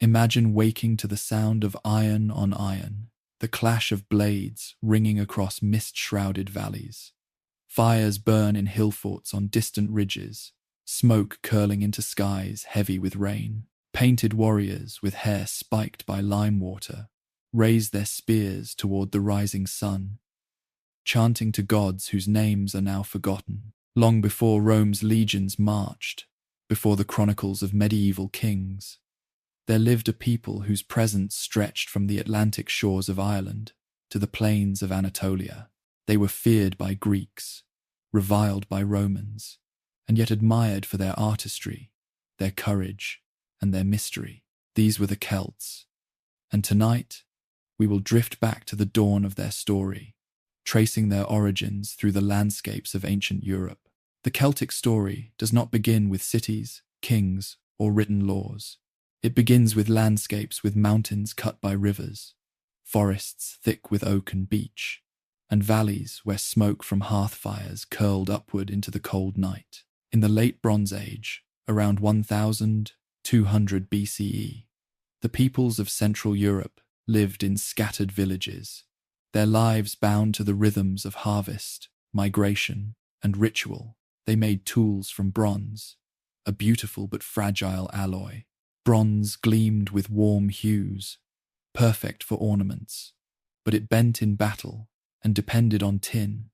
Imagine waking to the sound of iron on iron, the clash of blades ringing across mist-shrouded valleys. Fires burn in hill forts on distant ridges, smoke curling into skies heavy with rain. Painted warriors with hair spiked by lime water raise their spears toward the rising sun, chanting to gods whose names are now forgotten. Long before Rome's legions marched, before the chronicles of medieval kings, there lived a people whose presence stretched from the Atlantic shores of Ireland to the plains of Anatolia. They were feared by Greeks, reviled by Romans, and yet admired for their artistry, their courage, and their mystery. These were the Celts, and tonight we will drift back to the dawn of their story, tracing their origins through the landscapes of ancient Europe. The Celtic story does not begin with cities, kings, or written laws. It begins with landscapes with mountains cut by rivers, forests thick with oak and beech, and valleys where smoke from hearth fires curled upward into the cold night. In the late Bronze Age, around 1200 BCE, the peoples of Central Europe lived in scattered villages, their lives bound to the rhythms of harvest, migration, and ritual. They made tools from bronze, a beautiful but fragile alloy. Bronze gleamed with warm hues, perfect for ornaments, but it bent in battle and depended on tin,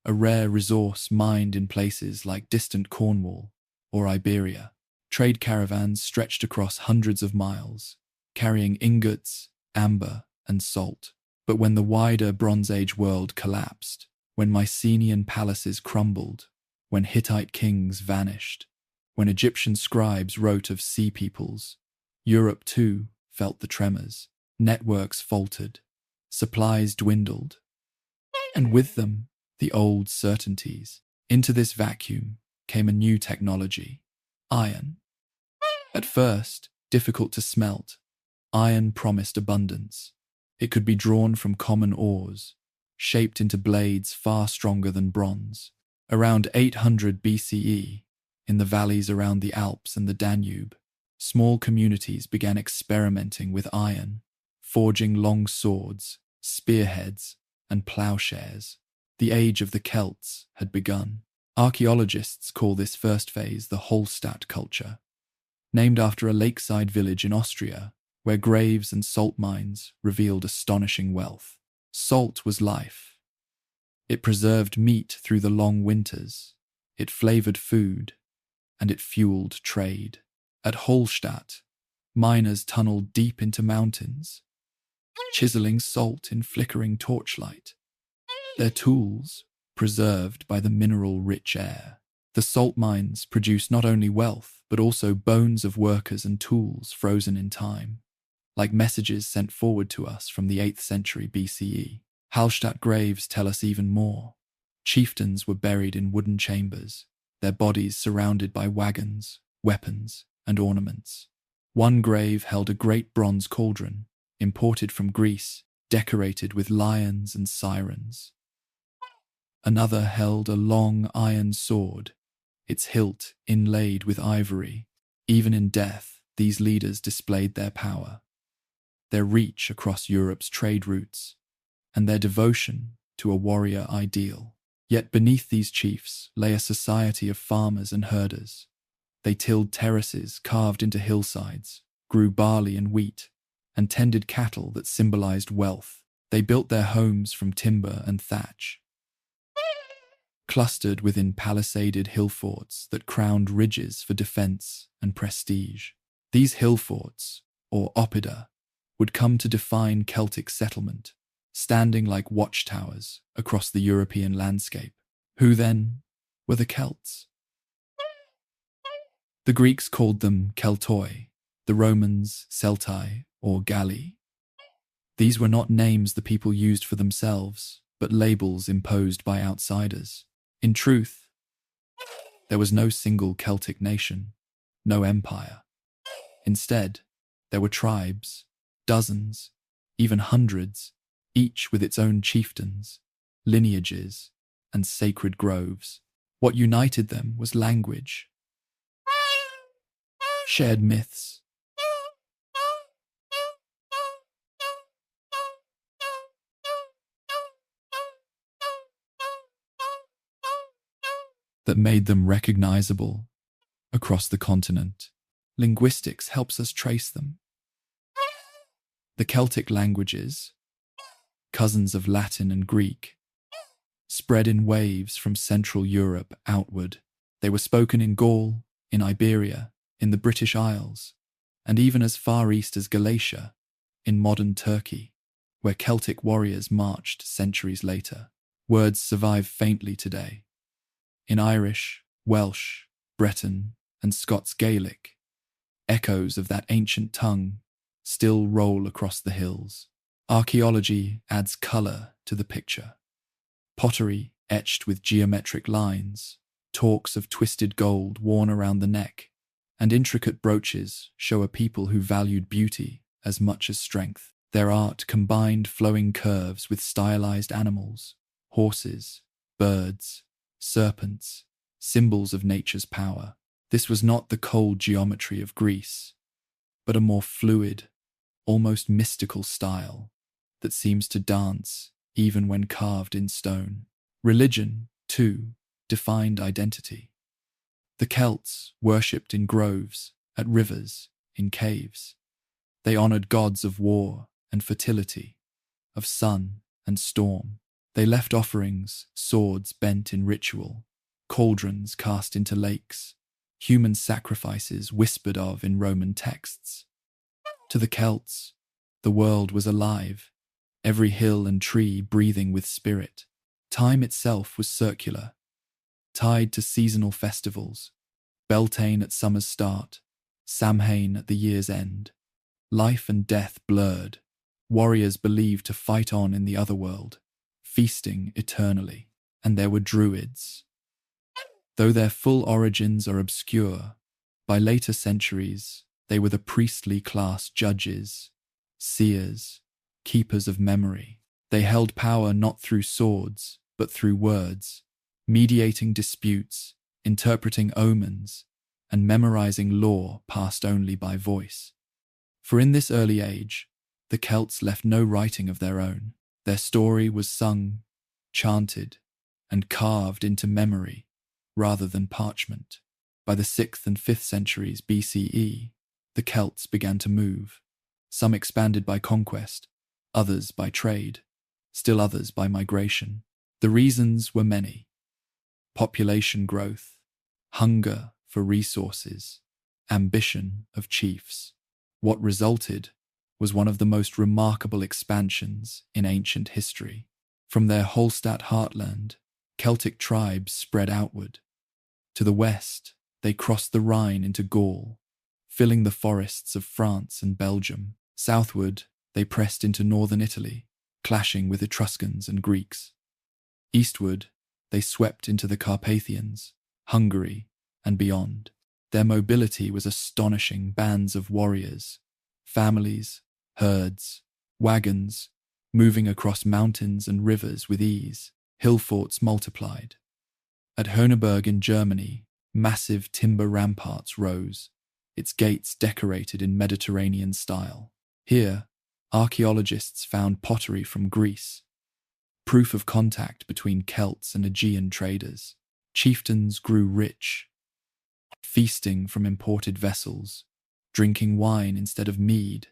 a rare resource mined in places like distant Cornwall or Iberia. Trade caravans stretched across hundreds of miles, carrying ingots, amber, and salt. But when the wider Bronze Age world collapsed, when Mycenaean palaces crumbled, when Hittite kings vanished, when Egyptian scribes wrote of sea peoples, Europe too felt the tremors. Networks faltered, supplies dwindled, and with them, the old certainties. Into this vacuum came a new technology, iron. At first, difficult to smelt, iron promised abundance. It could be drawn from common ores, shaped into blades far stronger than bronze. Around 800 BCE, in the valleys around the Alps and the Danube, small communities began experimenting with iron, forging long swords, spearheads, and plowshares. The age of the Celts had begun. Archaeologists call this first phase the Hallstatt culture, named after a lakeside village in Austria, where graves and salt mines revealed astonishing wealth. Salt was life. It preserved meat through the long winters, it flavored food, and it fueled trade. At Hallstatt, miners tunneled deep into mountains, chiseling salt in flickering torchlight, their tools preserved by the mineral-rich air. The salt mines produced not only wealth, but also bones of workers and tools frozen in time, like messages sent forward to us from the 8th century BCE. Hallstatt graves tell us even more. Chieftains were buried in wooden chambers, their bodies surrounded by wagons, weapons, and ornaments. One grave held a great bronze cauldron, imported from Greece, decorated with lions and sirens. Another held a long iron sword, its hilt inlaid with ivory. Even in death, these leaders displayed their power, their reach across Europe's trade routes, and their devotion to a warrior ideal. Yet beneath these chiefs lay a society of farmers and herders. They tilled terraces carved into hillsides, grew barley and wheat, and tended cattle that symbolized wealth. They built their homes from timber and thatch, clustered within palisaded hill forts that crowned ridges for defense and prestige. These hill forts, or oppida, would come to define Celtic settlement, standing like watchtowers across the European landscape. Who then were the Celts? The Greeks called them Keltoi, the Romans Celtae or Galli. These were not names the people used for themselves, but labels imposed by outsiders. In truth, there was no single Celtic nation, no empire. Instead, there were tribes, dozens, even hundreds, each with its own chieftains, lineages, and sacred groves. What united them was language, shared myths, that made them recognizable across the continent. Linguistics helps us trace them. The Celtic languages, cousins of Latin and Greek, spread in waves from Central Europe outward. They were spoken in Gaul, in Iberia, in the British Isles, and even as far east as Galatia, in modern Turkey, where Celtic warriors marched centuries later. Words survive faintly today. In Irish, Welsh, Breton, and Scots Gaelic, echoes of that ancient tongue still roll across the hills. Archaeology adds colour to the picture. Pottery etched with geometric lines, talks of twisted gold worn around the neck, and intricate brooches show a people who valued beauty as much as strength. Their art combined flowing curves with stylized animals, horses, birds, serpents, symbols of nature's power. This was not the cold geometry of Greece, but a more fluid, almost mystical style that seems to dance even when carved in stone. Religion, too, defined identity. The Celts worshipped in groves, at rivers, in caves. They honored gods of war and fertility, of sun and storm. They left offerings, swords bent in ritual, cauldrons cast into lakes, human sacrifices whispered of in Roman texts. To the Celts, the world was alive, every hill and tree breathing with spirit. Time itself was circular, tied to seasonal festivals, Beltane at summer's start, Samhain at the year's end. Life and death blurred, warriors believed to fight on in the other world, feasting eternally. And there were druids. Though their full origins are obscure, by later centuries they were the priestly class judges, seers, keepers of memory. They held power not through swords, but through words, mediating disputes, interpreting omens, and memorizing lore passed only by voice. For in this early age, the Celts left no writing of their own. Their story was sung, chanted, and carved into memory rather than parchment. By the 6th and 5th centuries BCE, the Celts began to move, some expanded by conquest, others by trade, still others by migration. The reasons were many: population growth, hunger for resources, ambition of chiefs. What resulted was one of the most remarkable expansions in ancient history. From their Hallstatt heartland, Celtic tribes spread outward. To the west, they crossed the Rhine into Gaul, filling the forests of France and Belgium. Southward, they pressed into northern Italy, clashing with Etruscans and Greeks. Eastward, they swept into the Carpathians, Hungary, and beyond. Their mobility was astonishing. Bands of warriors, families, herds, wagons, moving across mountains and rivers with ease. Hill forts multiplied. At Höneberg in Germany, massive timber ramparts rose, its gates decorated in Mediterranean style. Here, archaeologists found pottery from Greece, proof of contact between Celts and Aegean traders. Chieftains grew rich, feasting from imported vessels, drinking wine instead of mead,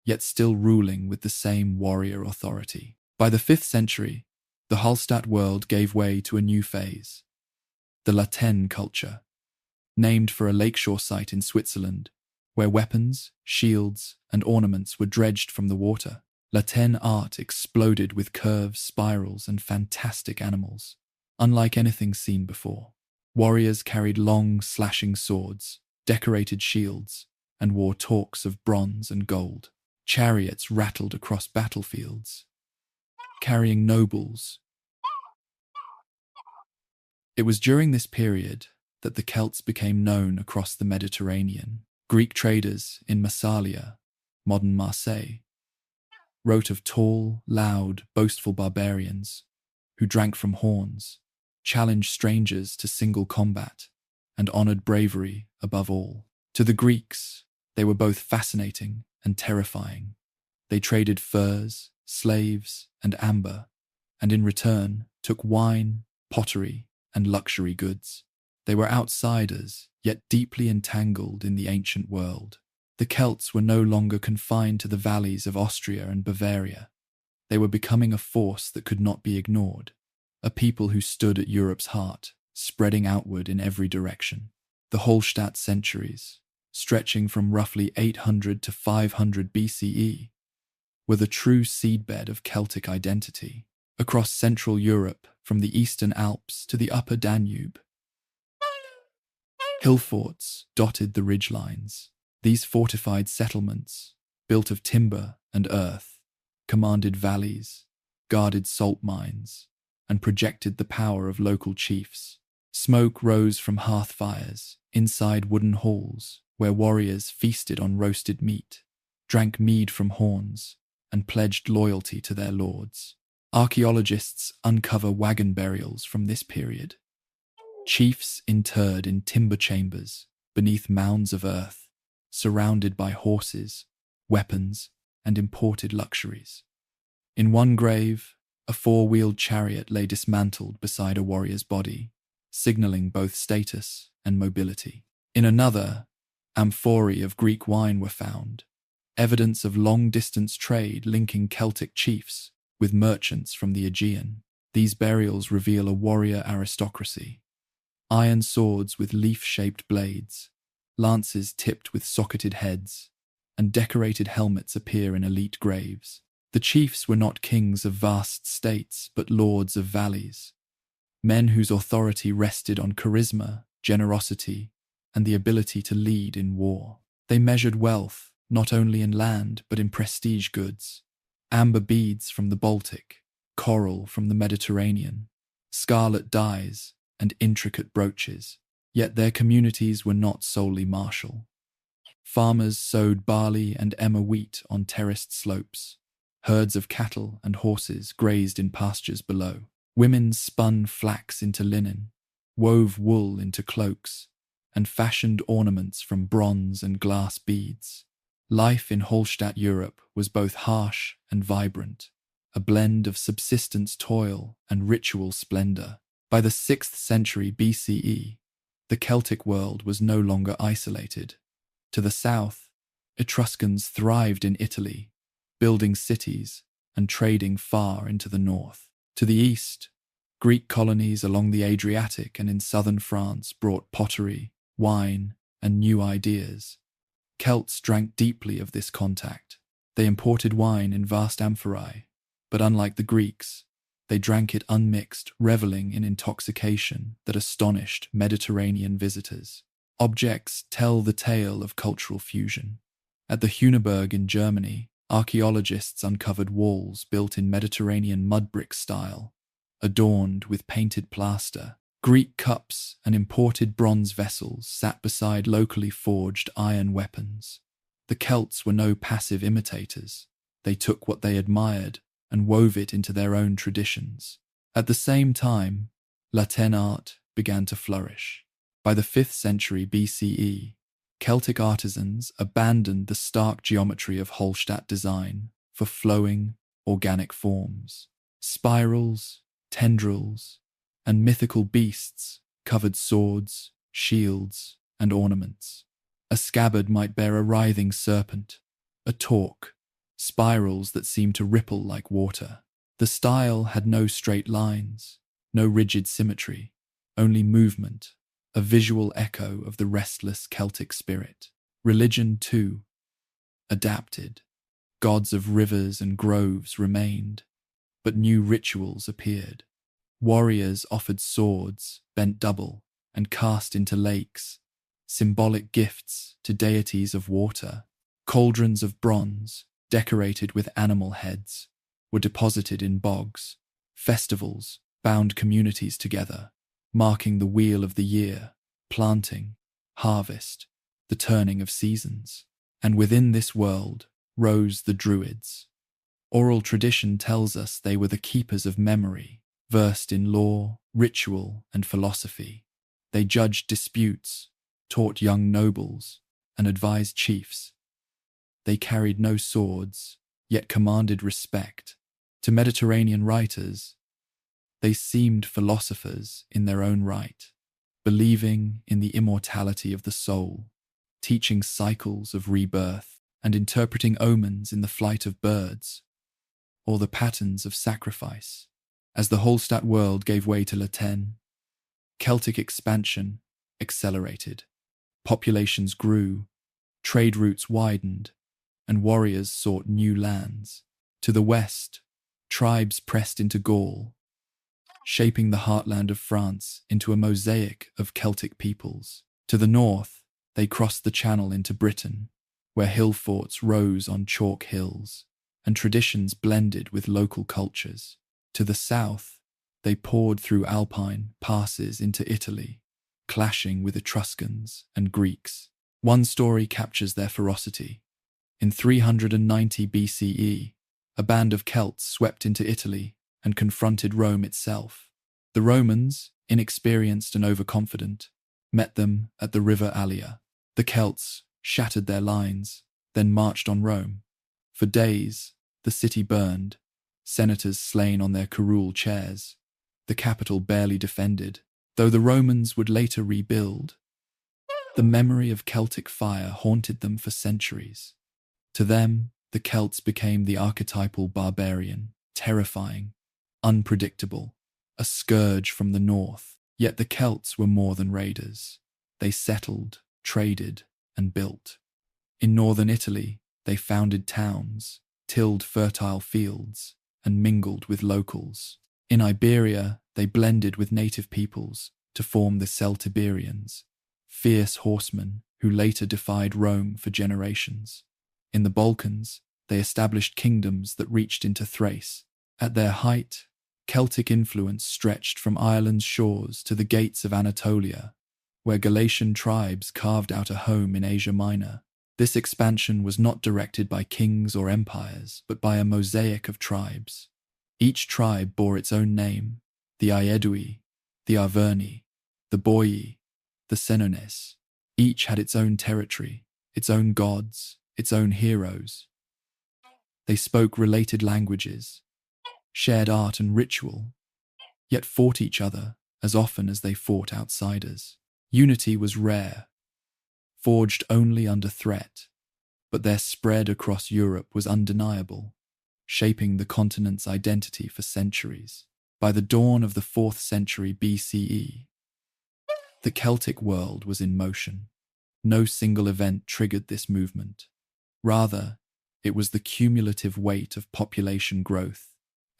yet still ruling with the same warrior authority. By the 5th century, the Hallstatt world gave way to a new phase. The Latin culture, named for a lakeshore site in Switzerland, where weapons, shields, and ornaments were dredged from the water. Latin art exploded with curves, spirals, and fantastic animals, unlike anything seen before. Warriors carried long, slashing swords, decorated shields, and wore torques of bronze and gold. Chariots rattled across battlefields, carrying nobles. It was during this period that the Celts became known across the Mediterranean. Greek traders in Massalia, modern Marseille, wrote of tall, loud, boastful barbarians who drank from horns, challenged strangers to single combat, and honored bravery above all. To the Greeks, they were both fascinating and terrifying. They traded furs, slaves, and amber, and in return took wine, pottery, and luxury goods. They were outsiders, yet deeply entangled in the ancient world. The Celts were no longer confined to the valleys of Austria and Bavaria. They were becoming a force that could not be ignored, a people who stood at Europe's heart, spreading outward in every direction. The Hallstatt centuries, stretching from roughly 800 to 500 BCE, were the true seedbed of Celtic identity. Across Central Europe, from the Eastern Alps to the Upper Danube, hill forts dotted the ridgelines. These fortified settlements, built of timber and earth, commanded valleys, guarded salt mines, and projected the power of local chiefs. Smoke rose from hearth fires inside wooden halls where warriors feasted on roasted meat, drank mead from horns, and pledged loyalty to their lords. Archaeologists uncover wagon burials from this period. Chiefs interred in timber chambers beneath mounds of earth, surrounded by horses, weapons, and imported luxuries. In one grave, a four-wheeled chariot lay dismantled beside a warrior's body, signaling both status and mobility. In another, amphorae of Greek wine were found, evidence of long-distance trade linking Celtic chiefs with merchants from the Aegean. These burials reveal a warrior aristocracy. Iron swords with leaf-shaped blades, lances tipped with socketed heads, and decorated helmets appear in elite graves. The chiefs were not kings of vast states, but lords of valleys, men whose authority rested on charisma, generosity, and the ability to lead in war. They measured wealth, not only in land, but in prestige goods. Amber beads from the Baltic, coral from the Mediterranean, scarlet dyes, and intricate brooches. Yet their communities were not solely martial. Farmers sowed barley and emmer wheat on terraced slopes. Herds of cattle and horses grazed in pastures below. Women spun flax into linen, wove wool into cloaks, and fashioned ornaments from bronze and glass beads. Life in Hallstatt Europe was both harsh and vibrant, a blend of subsistence toil and ritual splendor. By the 6th century BCE, the Celtic world was no longer isolated. To the south, Etruscans thrived in Italy, building cities and trading far into the north. To the east, Greek colonies along the Adriatic and in southern France brought pottery, wine, and new ideas. Celts drank deeply of this contact. They imported wine in vast amphorae, but unlike the Greeks, they drank it unmixed, reveling in intoxication that astonished Mediterranean visitors. Objects tell the tale of cultural fusion. At the Huneberg in Germany, archaeologists uncovered walls built in Mediterranean mud brick style, adorned with painted plaster. Greek cups and imported bronze vessels sat beside locally forged iron weapons. The Celts were no passive imitators. They took what they admired and wove it into their own traditions. At the same time, Latin art began to flourish. By the 5th century BCE, Celtic artisans abandoned the stark geometry of Hallstatt design for flowing, organic forms. Spirals, tendrils, and mythical beasts covered swords, shields, and ornaments. A scabbard might bear a writhing serpent, a torque, spirals that seemed to ripple like water. The style had no straight lines, no rigid symmetry, only movement, a visual echo of the restless Celtic spirit. Religion, too, adapted. Gods of rivers and groves remained, but new rituals appeared. Warriors offered swords, bent double, and cast into lakes, symbolic gifts to deities of water. Cauldrons of bronze, decorated with animal heads, were deposited in bogs. Festivals bound communities together, marking the wheel of the year, planting, harvest, the turning of seasons. And within this world rose the Druids. Oral tradition tells us they were the keepers of memory, versed in law, ritual, and philosophy. They judged disputes, taught young nobles, and advised chiefs. They carried no swords, yet commanded respect. To Mediterranean writers, they seemed philosophers in their own right. believing in the immortality of the soul, teaching cycles of rebirth, and interpreting omens in the flight of birds, or the patterns of sacrifice. As the Hallstatt world gave way to Latin, Celtic expansion accelerated. Populations grew, trade routes widened, and warriors sought new lands. To the west, tribes pressed into Gaul, shaping the heartland of France into a mosaic of Celtic peoples. To the north, they crossed the Channel into Britain, where hill forts rose on chalk hills, and traditions blended with local cultures. To the south, they poured through Alpine passes into Italy, clashing with Etruscans and Greeks. One story captures their ferocity. In 390 BCE, a band of Celts swept into Italy and confronted Rome itself. The Romans, inexperienced and overconfident, met them at the river Allia. The Celts shattered their lines, then marched on Rome. For days, the city burned, senators slain on their curule chairs, the capital barely defended. Though the Romans would later rebuild, the memory of Celtic fire haunted them for centuries. To them, the Celts became the archetypal barbarian, terrifying, unpredictable, a scourge from the north. Yet the Celts were more than raiders. They settled, traded, and built. In northern Italy, they founded towns, tilled fertile fields, and mingled with locals. In Iberia, they blended with native peoples to form the Celtiberians, fierce horsemen who later defied Rome for generations. In the Balkans, they established kingdoms that reached into Thrace. At their height, Celtic influence stretched from Ireland's shores to the gates of Anatolia, where Galatian tribes carved out a home in Asia Minor. This expansion was not directed by kings or empires, but by a mosaic of tribes. Each tribe bore its own name: the Aedui, the Arverni, the Boii, the Senones. Each had its own territory, its own gods, its own heroes. They spoke related languages, shared art and ritual, yet fought each other as often as they fought outsiders. Unity was rare, forged only under threat, but their spread across Europe was undeniable, shaping the continent's identity for centuries. By the dawn of the 4th century BCE, the Celtic world was in motion. No single event triggered this movement. Rather, it was the cumulative weight of population growth,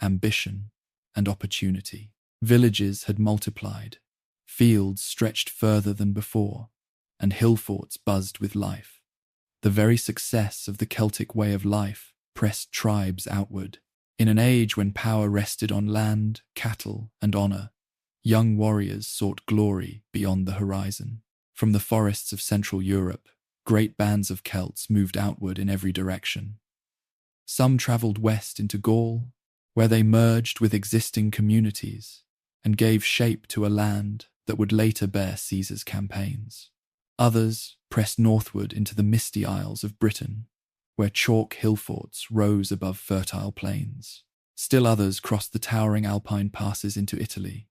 ambition, and opportunity. Villages had multiplied, fields stretched further than before, and hill forts buzzed with life. The very success of the Celtic way of life pressed tribes outward. In an age when power rested on land, cattle, and honor, young warriors sought glory beyond the horizon. From the forests of Central Europe, great bands of Celts moved outward in every direction. Some traveled west into Gaul, where they merged with existing communities and gave shape to a land that would later bear Caesar's campaigns. Others pressed northward into the misty isles of Britain, where chalk hill forts rose above fertile plains. Still others crossed the towering Alpine passes into Italy,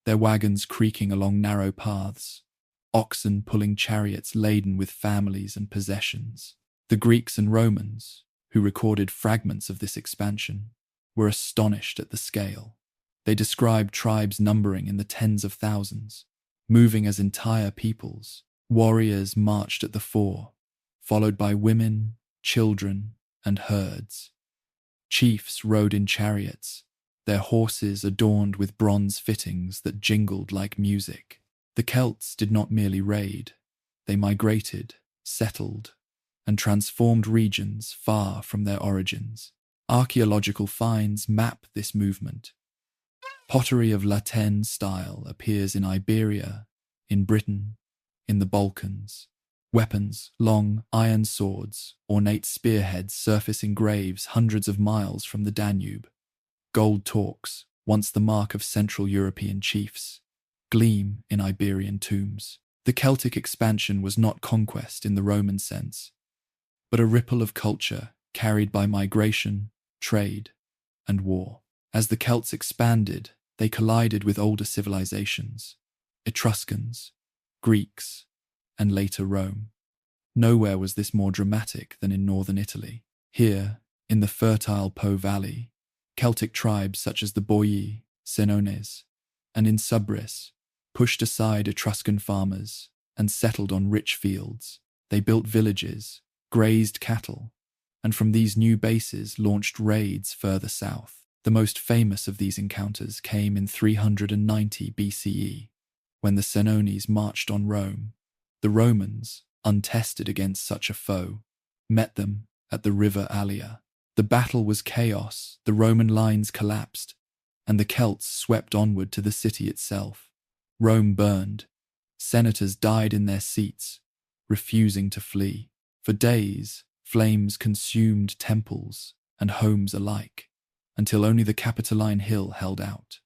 their wagons creaking along narrow paths, oxen pulling chariots laden with families and possessions. The Greeks and Romans, who recorded fragments of this expansion, were astonished at the scale. They described tribes numbering in the tens of thousands, moving as entire peoples. Warriors marched at the fore, followed by women, children, and herds. Chiefs rode in chariots, their horses adorned with bronze fittings that jingled like music. The Celts did not merely raid, they migrated, settled, and transformed regions far from their origins. Archaeological finds map this movement. Pottery of Latin style appears in Iberia, in Britain, in the Balkans. Weapons, long iron swords, ornate spearheads surface in graves hundreds of miles from the Danube. Gold torques, once the mark of Central European chiefs, gleam in Iberian tombs. The Celtic expansion was not conquest in the Roman sense, but a ripple of culture carried by migration, trade, and war. As the Celts expanded, they collided with older civilizations. Etruscans, Greeks, and later Rome. Nowhere was this more dramatic than in northern Italy. Here, in the fertile Po Valley, Celtic tribes such as the Boii, Senones, and Insubris pushed aside Etruscan farmers and settled on rich fields. They built villages, grazed cattle, and from these new bases launched raids further south. The most famous of these encounters came in 390 BCE, when the Senones marched on Rome. The Romans, untested against such a foe, met them at the river Allia. The battle was chaos, the Roman lines collapsed, and the Celts swept onward to the city itself. Rome burned. Senators died in their seats, refusing to flee. For days, flames consumed temples and homes alike, until only the Capitoline Hill held out.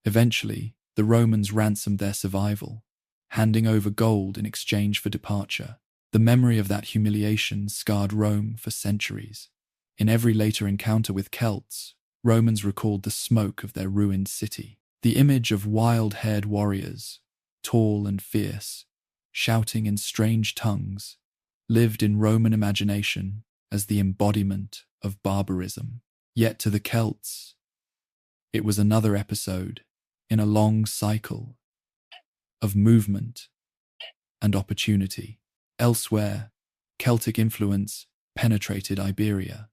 Eventually, the Romans ransomed their survival, handing over gold in exchange for departure. The memory of that humiliation scarred Rome for centuries. In every later encounter with Celts, Romans recalled the smoke of their ruined city. The image of wild-haired warriors, tall and fierce, shouting in strange tongues, lived in Roman imagination as the embodiment of barbarism. Yet to the Celts, it was another episode in a long cycle of movement and opportunity. Elsewhere, Celtic influence penetrated Iberia.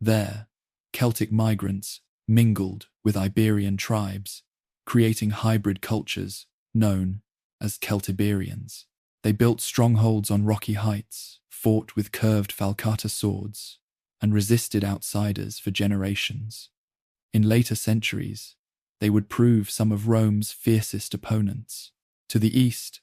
There, Celtic migrants mingled with Iberian tribes, creating hybrid cultures known as Celtiberians. They built strongholds on rocky heights, fought with curved falcata swords, and resisted outsiders for generations. In later centuries, they would prove some of Rome's fiercest opponents. To the east,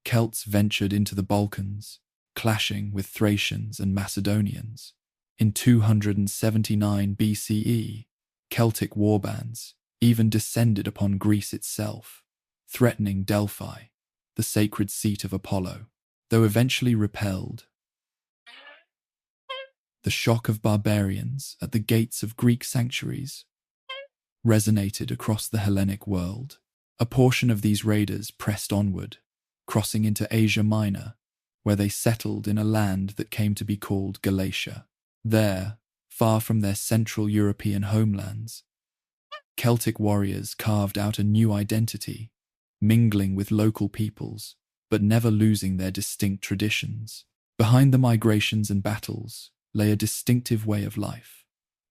Celts ventured into the Balkans, clashing with Thracians and Macedonians. In 279 BCE, Celtic warbands even descended upon Greece itself, threatening Delphi, the sacred seat of Apollo. Though eventually repelled, the shock of barbarians at the gates of Greek sanctuaries resonated across the Hellenic world. A portion of these raiders pressed onward, crossing into Asia Minor, where they settled in a land that came to be called Galatia. There, far from their Central European homelands, Celtic warriors carved out a new identity, mingling with local peoples, but never losing their distinct traditions. Behind the migrations and battles lay a distinctive way of life.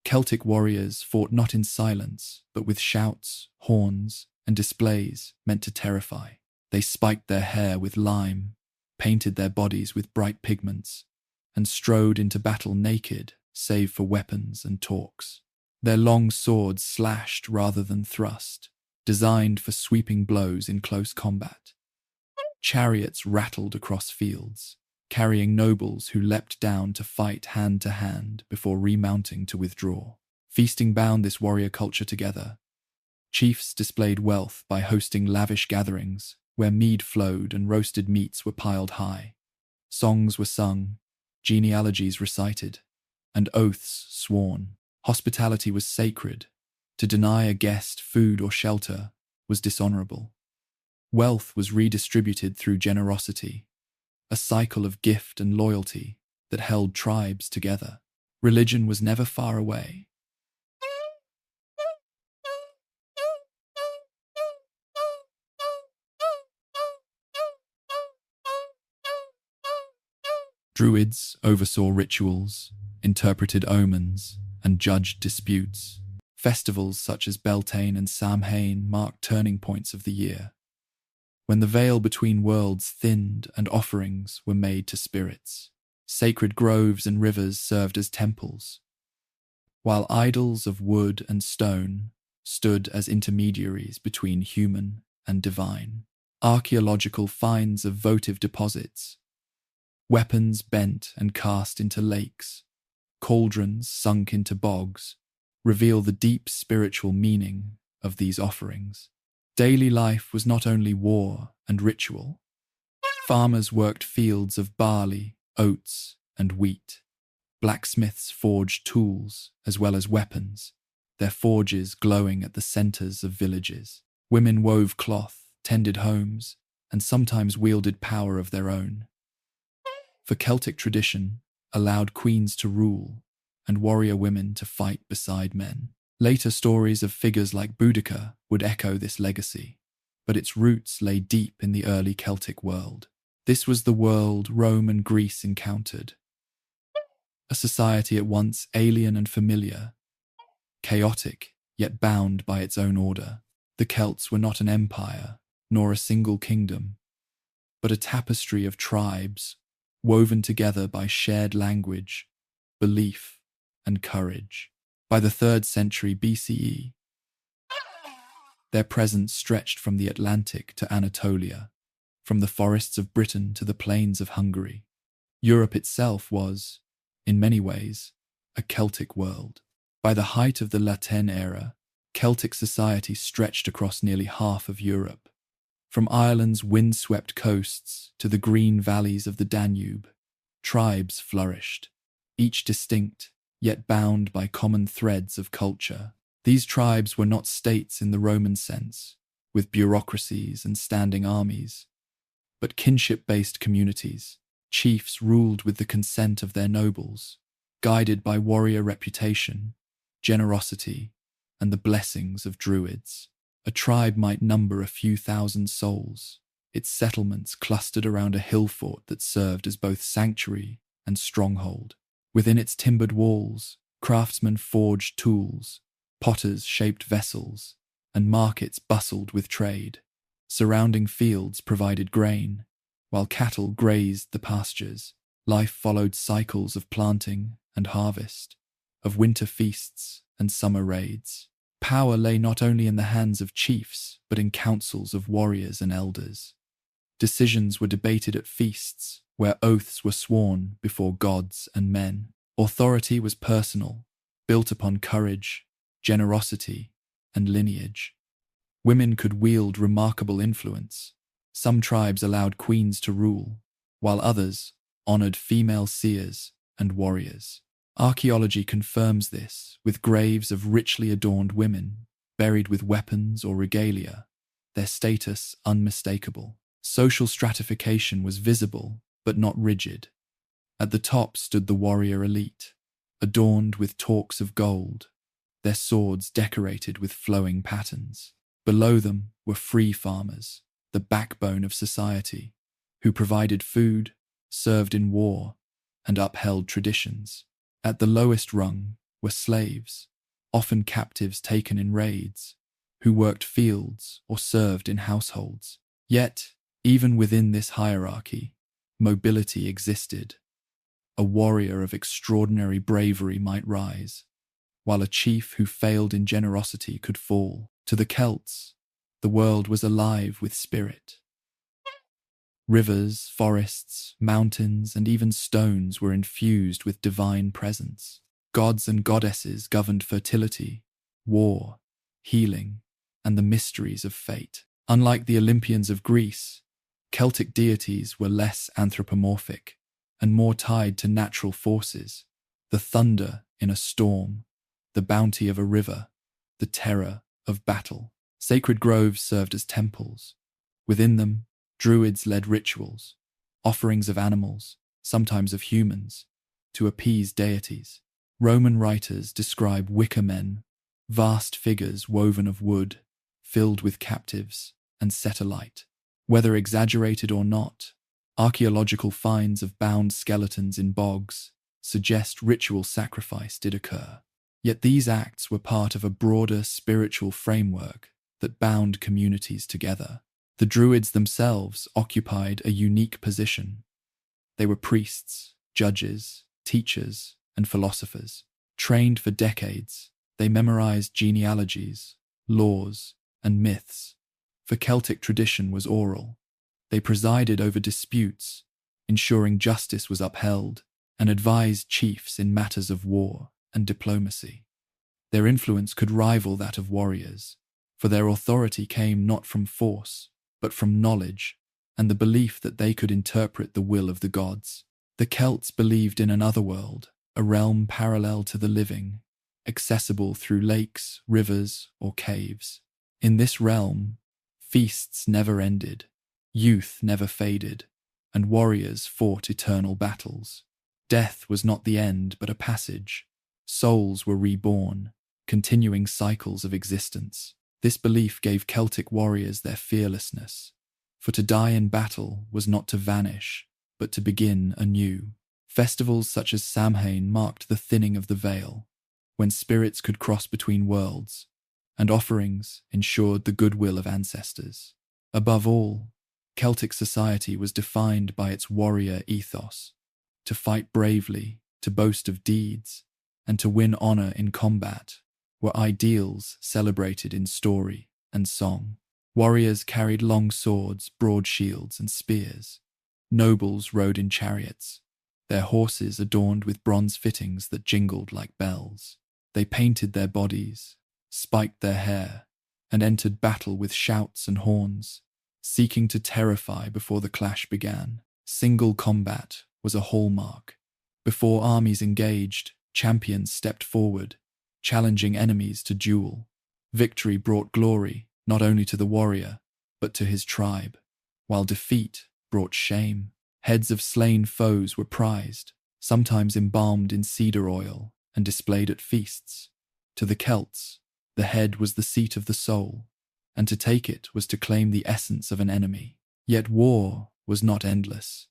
Celtic warriors fought not in silence, but with shouts, horns, and displays meant to terrify. They spiked their hair with lime, painted their bodies with bright pigments, and strode into battle naked, save for weapons and torques. Their long swords slashed rather than thrust, designed for sweeping blows in close combat. Chariots rattled across fields, carrying nobles who leapt down to fight hand to hand before remounting to withdraw. Feasting bound this warrior culture together. Chiefs displayed wealth by hosting lavish gatherings where mead flowed and roasted meats were piled high. Songs were sung, genealogies recited, and oaths sworn. Hospitality was sacred. To deny a guest food or shelter was dishonorable. Wealth was redistributed through generosity, a cycle of gift and loyalty that held tribes together. Religion was never far away. Druids oversaw rituals, interpreted omens, and judged disputes. Festivals such as Beltane and Samhain marked turning points of the year, when the veil between worlds thinned and offerings were made to spirits. Sacred groves and rivers served as temples, while idols of wood and stone stood as intermediaries between human and divine. Archaeological finds of votive deposits, weapons bent and cast into lakes, cauldrons sunk into bogs, reveal the deep spiritual meaning of these offerings. Daily life was not only war and ritual. Farmers worked fields of barley, oats, and wheat. Blacksmiths forged tools as well as weapons, their forges glowing at the centers of villages. Women wove cloth, tended homes, and sometimes wielded power of their own. For Celtic tradition allowed queens to rule and warrior women to fight beside men. Later stories of figures like Boudica would echo this legacy, but its roots lay deep in the early Celtic world. This was the world Rome and Greece encountered, a society at once alien and familiar, chaotic yet bound by its own order. The Celts were not an empire, nor a single kingdom, but a tapestry of tribes woven together by shared language, belief, and courage. By the 3rd century BCE, their presence stretched from the Atlantic to Anatolia, from the forests of Britain to the plains of Hungary. Europe itself was, in many ways, a Celtic world. By the height of the Latin era, Celtic society stretched across nearly half of Europe. From Ireland's wind-swept coasts to the green valleys of the Danube, tribes flourished, each distinct, yet bound by common threads of culture. These tribes were not states in the Roman sense, with bureaucracies and standing armies, but kinship-based communities. Chiefs ruled with the consent of their nobles, guided by warrior reputation, generosity, and the blessings of druids. A tribe might number a few thousand souls, its settlements clustered around a hill fort that served as both sanctuary and stronghold. Within its timbered walls, craftsmen forged tools, potters shaped vessels, and markets bustled with trade. Surrounding fields provided grain, while cattle grazed the pastures. Life followed cycles of planting and harvest, of winter feasts and summer raids. Power lay not only in the hands of chiefs, but in councils of warriors and elders. Decisions were debated at feasts, where oaths were sworn before gods and men. Authority was personal, built upon courage, generosity, and lineage. Women could wield remarkable influence. Some tribes allowed queens to rule, while others honored female seers and warriors. Archaeology confirms this, with graves of richly adorned women, buried with weapons or regalia, their status unmistakable. Social stratification was visible, but not rigid. At the top stood the warrior elite, adorned with torques of gold, their swords decorated with flowing patterns. Below them were free farmers, the backbone of society, who provided food, served in war, and upheld traditions. At the lowest rung were slaves, often captives taken in raids, who worked fields or served in households. Yet, even within this hierarchy, mobility existed. A warrior of extraordinary bravery might rise, while a chief who failed in generosity could fall. To the Celts, the world was alive with spirit. Rivers, forests, mountains, and even stones were infused with divine presence. Gods and goddesses governed fertility, war, healing, and the mysteries of fate. Unlike the Olympians of Greece, Celtic deities were less anthropomorphic and more tied to natural forces: the thunder in a storm, the bounty of a river, the terror of battle. Sacred groves served as temples. Within them, druids led rituals, offerings of animals, sometimes of humans, to appease deities. Roman writers describe wicker men, vast figures woven of wood, filled with captives, and set alight. Whether exaggerated or not, archaeological finds of bound skeletons in bogs suggest ritual sacrifice did occur. Yet these acts were part of a broader spiritual framework that bound communities together. The Druids themselves occupied a unique position. They were priests, judges, teachers, and philosophers. Trained for decades, they memorized genealogies, laws, and myths. For Celtic tradition was oral. They presided over disputes, ensuring justice was upheld, and advised chiefs in matters of war and diplomacy. Their influence could rival that of warriors, for their authority came not from force, but from knowledge and the belief that they could interpret the will of the gods. The Celts believed in an otherworld, a realm parallel to the living, accessible through lakes, rivers, or caves. In this realm, Feasts never ended, youth never faded, and warriors fought eternal battles. Death was not the end but a passage. Souls were reborn, continuing cycles of existence. This belief gave Celtic warriors their fearlessness, for to die in battle was not to vanish, but to begin anew. Festivals such as Samhain marked the thinning of the veil, when spirits could cross between worlds, and offerings ensured the goodwill of ancestors. Above all, Celtic society was defined by its warrior ethos, to fight bravely, to boast of deeds, and to win honor in combat were ideals celebrated in story and song. Warriors carried long swords, broad shields, and spears. Nobles rode in chariots, their horses adorned with bronze fittings that jingled like bells. They painted their bodies, spiked their hair, and entered battle with shouts and horns, seeking to terrify before the clash began. Single combat was a hallmark. Before armies engaged, champions stepped forward, challenging enemies to duel. Victory brought glory not only to the warrior, but to his tribe, while defeat brought shame. Heads of slain foes were prized, sometimes embalmed in cedar oil and displayed at feasts. To the Celts, the head was the seat of the soul, and to take it was to claim the essence of an enemy. Yet war was not endless.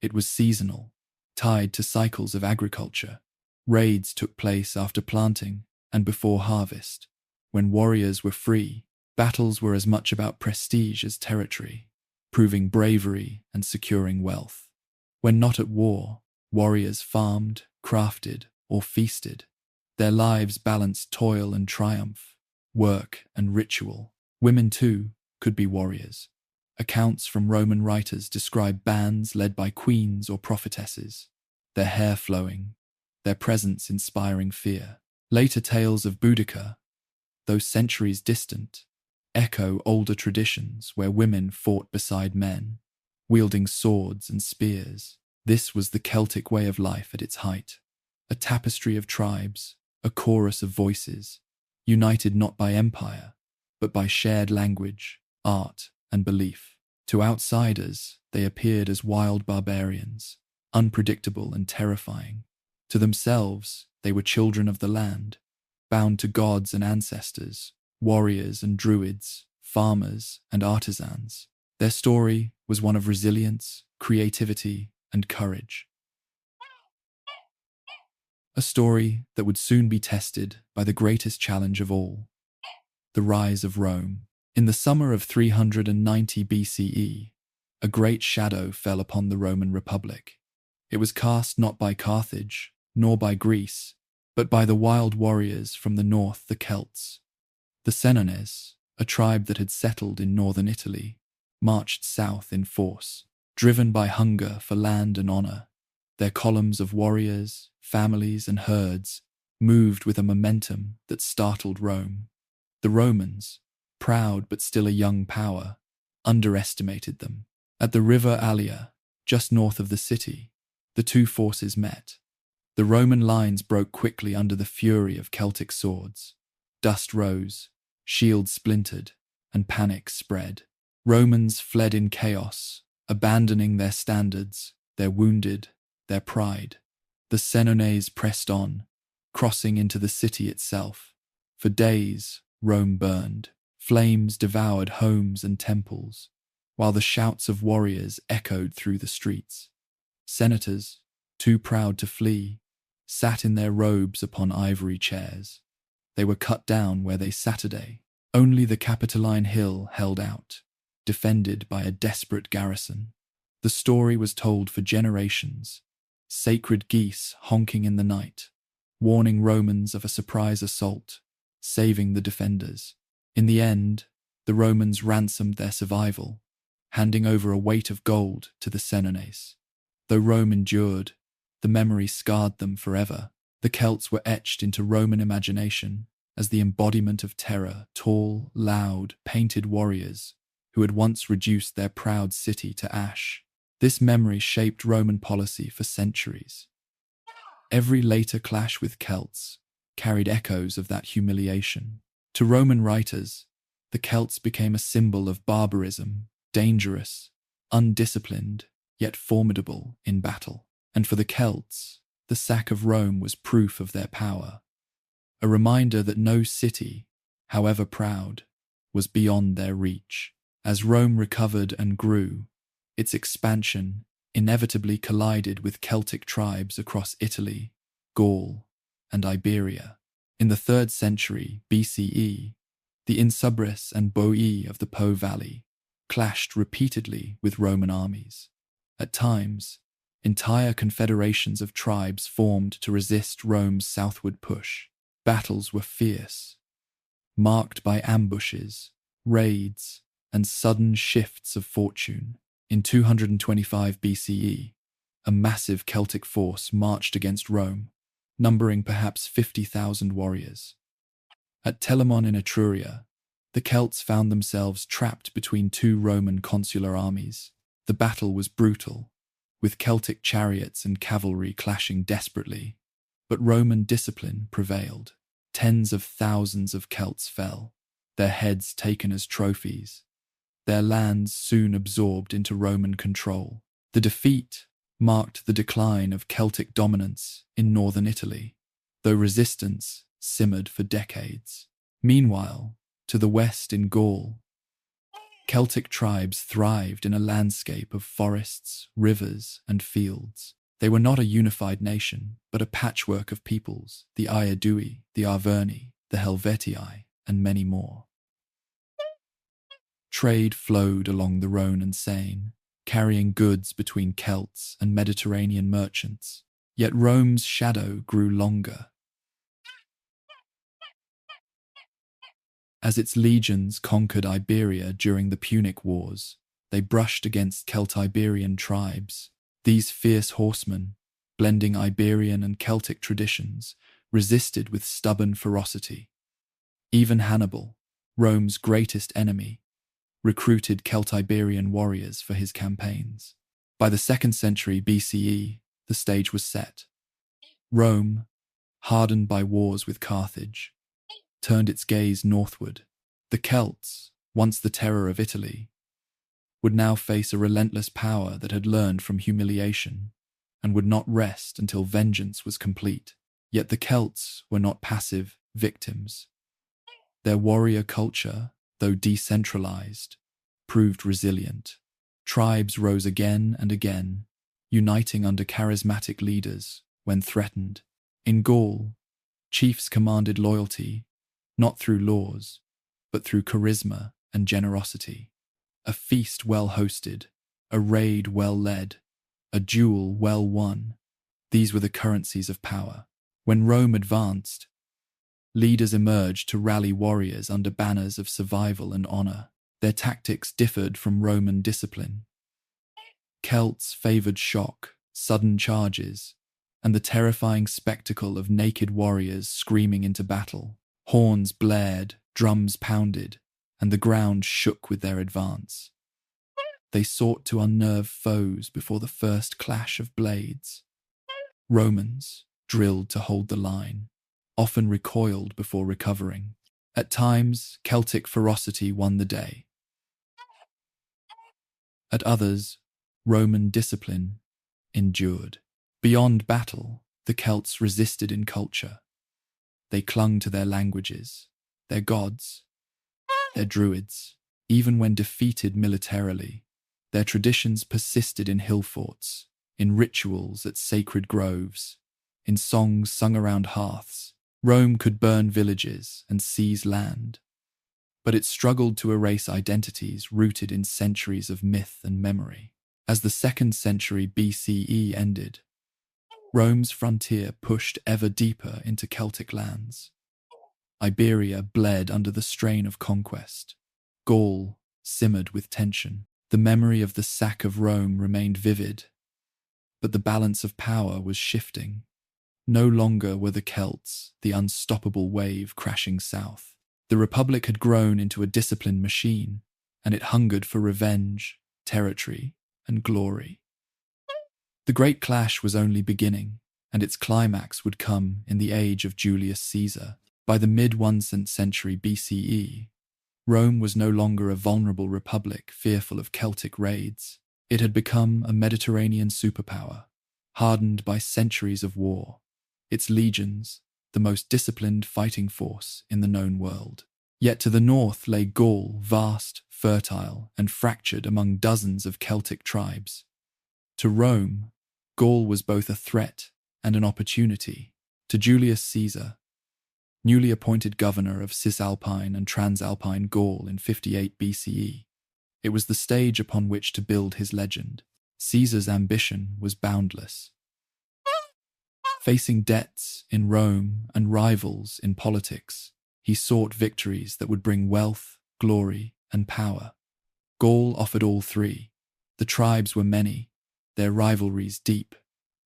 It was seasonal, tied to cycles of agriculture. Raids took place after planting and before harvest. When warriors were free, battles were as much about prestige as territory, proving bravery and securing wealth. When not at war, warriors farmed, crafted, or feasted. Their lives balanced toil and triumph, work and ritual. Women, too, could be warriors. Accounts from Roman writers describe bands led by queens or prophetesses, their hair flowing, their presence inspiring fear. Later tales of Boudica, though centuries distant, echo older traditions where women fought beside men, wielding swords and spears. This was the Celtic way of life at its height, a tapestry of tribes, a chorus of voices, united not by empire, but by shared language, art, and belief. To outsiders, they appeared as wild barbarians, unpredictable and terrifying. To themselves, they were children of the land, bound to gods and ancestors, warriors and druids, farmers and artisans. Their story was one of resilience, creativity, and courage. A story that would soon be tested by the greatest challenge of all, the rise of Rome. In the summer of 390 BCE, a great shadow fell upon the Roman Republic. It was cast not by Carthage, nor by Greece, but by the wild warriors from the north, the Celts. The Senones, a tribe that had settled in northern Italy, marched south in force, driven by hunger for land and honor. Their columns of warriors, families, and herds moved with a momentum that startled Rome. The Romans, proud but still a young power, underestimated them. At the river Allia, just north of the city, the two forces met. The Roman lines broke quickly under the fury of Celtic swords. Dust rose, shields splintered, and panic spread. Romans fled in chaos, abandoning their standards, their wounded, their pride. The Senones pressed on, crossing into the city itself. For days, Rome burned. Flames devoured homes and temples, while the shouts of warriors echoed through the streets. Senators, too proud to flee, sat in their robes upon ivory chairs. They were cut down where they Saturday. Only the Capitoline Hill held out, defended by a desperate garrison. The story was told for generations, sacred geese honking in the night, warning Romans of a surprise assault, saving the defenders. In the end, the Romans ransomed their survival, handing over a weight of gold to the Senones. Though Rome endured, the memory scarred them forever. The Celts were etched into Roman imagination as the embodiment of terror, tall, loud, painted warriors who had once reduced their proud city to ash. This memory shaped Roman policy for centuries. Every later clash with Celts carried echoes of that humiliation. To Roman writers, the Celts became a symbol of barbarism, dangerous, undisciplined, yet formidable in battle. And for the Celts, the sack of Rome was proof of their power, a reminder that no city, however proud, was beyond their reach. As Rome recovered and grew, its expansion inevitably collided with Celtic tribes across Italy, Gaul, and Iberia. In the 3rd century BCE, the Insubris and Boii of the Po Valley clashed repeatedly with Roman armies. At times, entire confederations of tribes formed to resist Rome's southward push. Battles were fierce, marked by ambushes, raids, and sudden shifts of fortune. In 225 BCE, a massive Celtic force marched against Rome, numbering perhaps 50,000 warriors. At Telamon in Etruria, the Celts found themselves trapped between two Roman consular armies. The battle was brutal, with Celtic chariots and cavalry clashing desperately, but Roman discipline prevailed. Tens of thousands of Celts fell, their heads taken as trophies, their lands soon absorbed into Roman control. The defeat marked the decline of Celtic dominance in northern Italy, though resistance simmered for decades. Meanwhile, to the west in Gaul, Celtic tribes thrived in a landscape of forests, rivers, and fields. They were not a unified nation, but a patchwork of peoples, the Aedui, the Arverni, the Helvetii, and many more. Trade flowed along the Rhone and Seine, carrying goods between Celts and Mediterranean merchants. Yet Rome's shadow grew longer. As its legions conquered Iberia during the Punic Wars, they brushed against Celtiberian tribes. These fierce horsemen, blending Iberian and Celtic traditions, resisted with stubborn ferocity. Even Hannibal, Rome's greatest enemy, recruited Celtiberian warriors for his campaigns. By the 2nd century BCE, the stage was set. Rome, hardened by wars with Carthage, turned its gaze northward. The Celts, once the terror of Italy, would now face a relentless power that had learned from humiliation and would not rest until vengeance was complete. Yet the Celts were not passive victims. Their warrior culture, though decentralized, proved resilient. Tribes rose again and again, uniting under charismatic leaders when threatened. In Gaul, chiefs commanded loyalty, not through laws, but through charisma and generosity. A feast well hosted, a raid well led, a duel well won. These were the currencies of power. When Rome advanced, leaders emerged to rally warriors under banners of survival and honor. Their tactics differed from Roman discipline. Celts favored shock, sudden charges, and the terrifying spectacle of naked warriors screaming into battle. Horns blared, drums pounded, and the ground shook with their advance. They sought to unnerve foes before the first clash of blades. Romans, drilled to hold the line, often recoiled before recovering. At times, Celtic ferocity won the day. At others, Roman discipline endured. Beyond battle, the Celts resisted in culture. They clung to their languages, their gods, their druids. Even when defeated militarily, their traditions persisted in hill forts, in rituals at sacred groves, in songs sung around hearths. Rome could burn villages and seize land, but it struggled to erase identities rooted in centuries of myth and memory. As the 2nd century BCE ended, Rome's frontier pushed ever deeper into Celtic lands. Iberia bled under the strain of conquest. Gaul simmered with tension. The memory of the sack of Rome remained vivid, but the balance of power was shifting. No longer were the Celts the unstoppable wave crashing south. The Republic had grown into a disciplined machine, and it hungered for revenge, territory, and glory. The Great Clash was only beginning, and its climax would come in the age of Julius Caesar. By the mid-1st century BCE, Rome was no longer a vulnerable republic fearful of Celtic raids. It had become a Mediterranean superpower, hardened by centuries of war. Its legions, the most disciplined fighting force in the known world. Yet to the north lay Gaul, vast, fertile, and fractured among dozens of Celtic tribes. To Rome, Gaul was both a threat and an opportunity. To Julius Caesar, newly appointed governor of Cisalpine and Transalpine Gaul in 58 BCE, it was the stage upon which to build his legend. Caesar's ambition was boundless. Facing debts in Rome and rivals in politics, he sought victories that would bring wealth, glory, and power. Gaul offered all three. The tribes were many, their rivalries deep.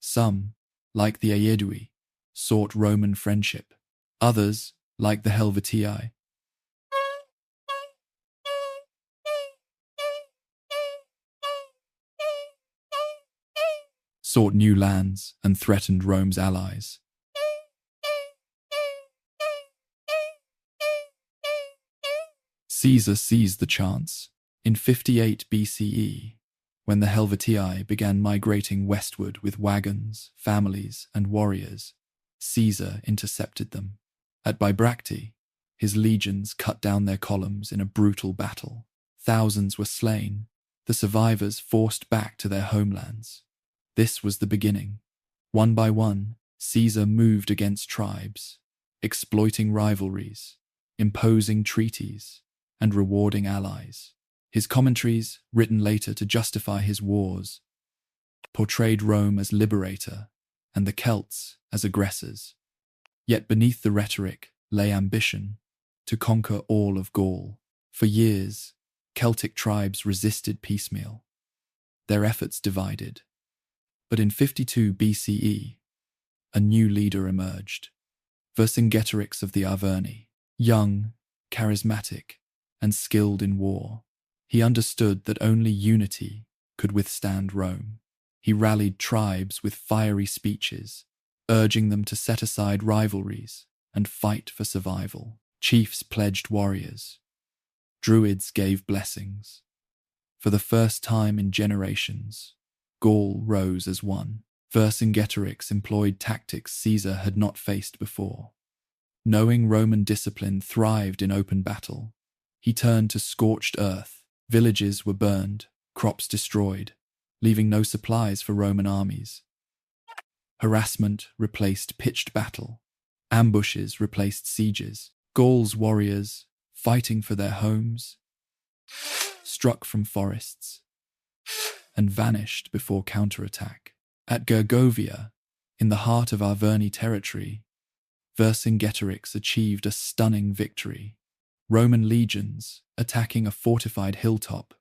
Some, like the Aedui, sought Roman friendship. Others, like the Helvetii, sought new lands and threatened Rome's allies. Caesar seized the chance. In 58 BCE, when the Helvetii began migrating westward with wagons, families, and warriors, Caesar intercepted them. At Bibracte, his legions cut down their columns in a brutal battle. Thousands were slain, the survivors forced back to their homelands. This was the beginning. One by one, Caesar moved against tribes, exploiting rivalries, imposing treaties, and rewarding allies. His commentaries, written later to justify his wars, portrayed Rome as liberator and the Celts as aggressors. Yet beneath the rhetoric lay ambition to conquer all of Gaul. For years, Celtic tribes resisted piecemeal, their efforts divided. But in 52 BCE, a new leader emerged, Vercingetorix of the Arverni. Young, charismatic, and skilled in war, he understood that only unity could withstand Rome. He rallied tribes with fiery speeches, urging them to set aside rivalries and fight for survival. Chiefs pledged warriors. Druids gave blessings. For the first time in generations, Gaul rose as one. Vercingetorix employed tactics Caesar had not faced before. Knowing Roman discipline thrived in open battle, he turned to scorched earth. Villages were burned, crops destroyed, leaving no supplies for Roman armies. Harassment replaced pitched battle. Ambushes replaced sieges. Gaul's warriors, fighting for their homes, struck from forests and vanished before counterattack. At Gergovia, in the heart of Arverni territory, Vercingetorix achieved a stunning victory. Roman legions, attacking a fortified hilltop,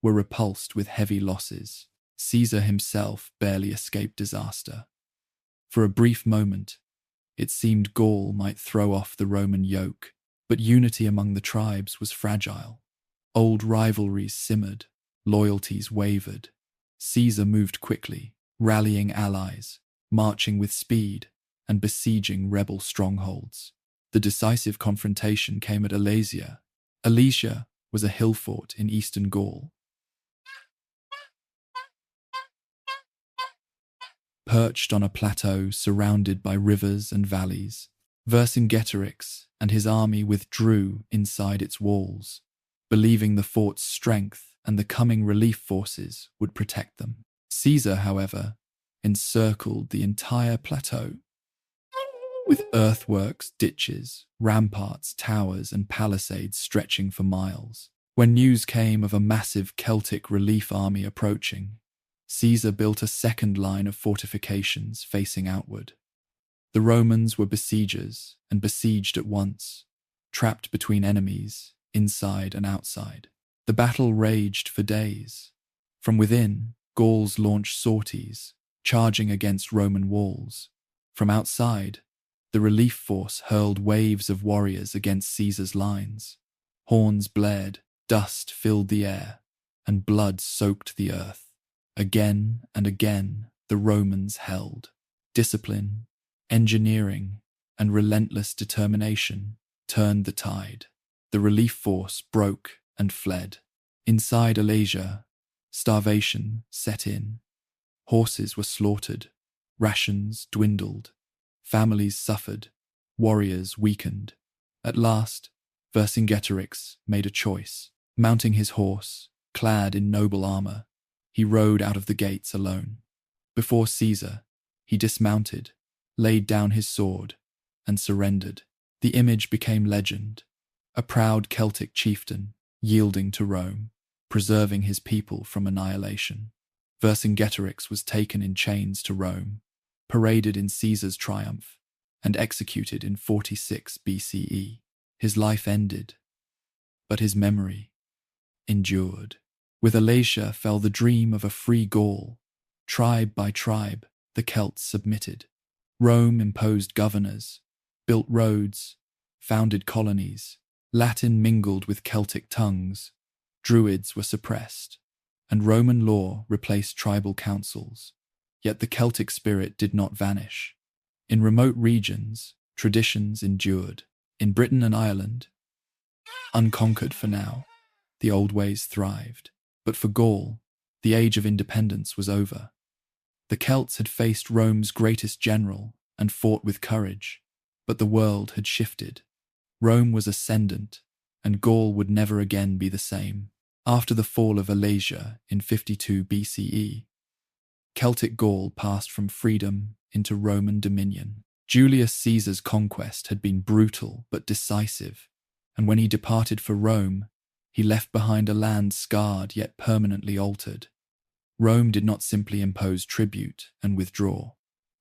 were repulsed with heavy losses. Caesar himself barely escaped disaster. For a brief moment, it seemed Gaul might throw off the Roman yoke, but unity among the tribes was fragile. Old rivalries simmered, loyalties wavered. Caesar moved quickly, rallying allies, marching with speed, and besieging rebel strongholds. The decisive confrontation came at Alesia. Alesia was a hill fort in eastern Gaul. Perched on a plateau surrounded by rivers and valleys, Vercingetorix and his army withdrew inside its walls, believing the fort's strength and the coming relief forces would protect them. Caesar, however, encircled the entire plateau with earthworks, ditches, ramparts, towers, and palisades stretching for miles. When news came of a massive Celtic relief army approaching, Caesar built a second line of fortifications facing outward. The Romans were besiegers and besieged at once, trapped between enemies, inside and outside. The battle raged for days. From within, Gauls launched sorties, charging against Roman walls. From outside, the relief force hurled waves of warriors against Caesar's lines. Horns blared, dust filled the air, and blood soaked the earth. Again and again, the Romans held. Discipline, engineering, and relentless determination turned the tide. The relief force broke and fled. Inside Alasia, starvation set in. Horses were slaughtered, rations dwindled, families suffered, warriors weakened. At last, Vercingetorix made a choice. Mounting his horse, clad in noble armor, he rode out of the gates alone. Before Caesar, he dismounted, laid down his sword, and surrendered. The image became legend, a proud Celtic chieftain yielding to Rome, preserving his people from annihilation. Vercingetorix was taken in chains to Rome, paraded in Caesar's triumph, and executed in 46 BCE. His life ended, but his memory endured. With Alasia fell the dream of a free Gaul. Tribe by tribe, the Celts submitted. Rome imposed governors, built roads, founded colonies. Latin mingled with Celtic tongues. Druids were suppressed, and Roman law replaced tribal councils. Yet the Celtic spirit did not vanish. In remote regions, traditions endured. In Britain and Ireland, unconquered for now, the old ways thrived. But for Gaul, the age of independence was over. The Celts had faced Rome's greatest general and fought with courage, but the world had shifted. Rome was ascendant, and Gaul would never again be the same. After the fall of Alasia in 52 BCE, Celtic Gaul passed from freedom into Roman dominion. Julius Caesar's conquest had been brutal but decisive, and when he departed for Rome, he left behind a land scarred yet permanently altered. Rome did not simply impose tribute and withdraw.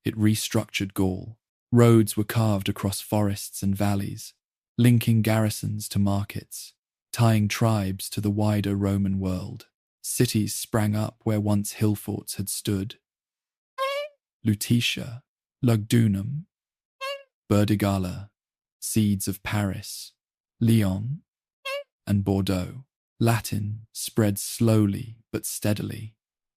It restructured Gaul. Roads were carved across forests and valleys, linking garrisons to markets, tying tribes to the wider Roman world. Cities sprang up where once hill forts had stood. Lutetia, Lugdunum, Burdigala, seeds of Paris, Lyon, and Bordeaux. Latin spread slowly but steadily.